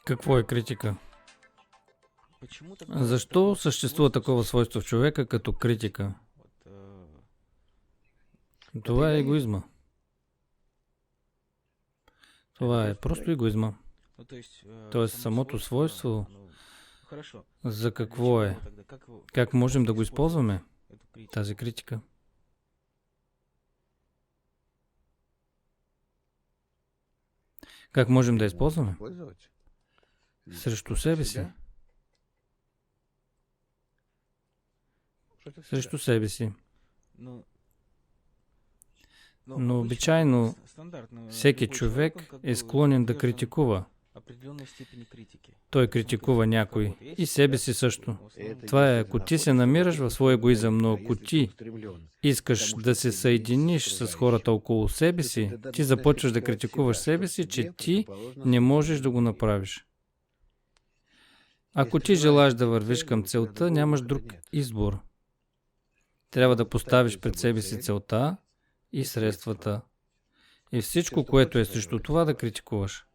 Какво е критика? Защо съществува такова свойство в човека като критика? Това е егоизма. Това е просто егоизма. Тоест самото свойство за какво е? Как можем да го използваме? Тази критика. Как можем да използваме? Срещу себе си. Срещу себе си. Но обичайно всеки човек е склонен да критикува. Той критикува някой и себе си също. Това е, ако ти се намираш в своя егоизъм, но ако ти искаш да се съединиш с хората около себе си, ти започваш да критикуваш себе си, че ти не можеш да го направиш. Ако ти желаеш да вървиш към целта, нямаш друг избор. Трябва да поставиш пред себе си целта и средствата. И всичко, което е срещу това, да критикуваш.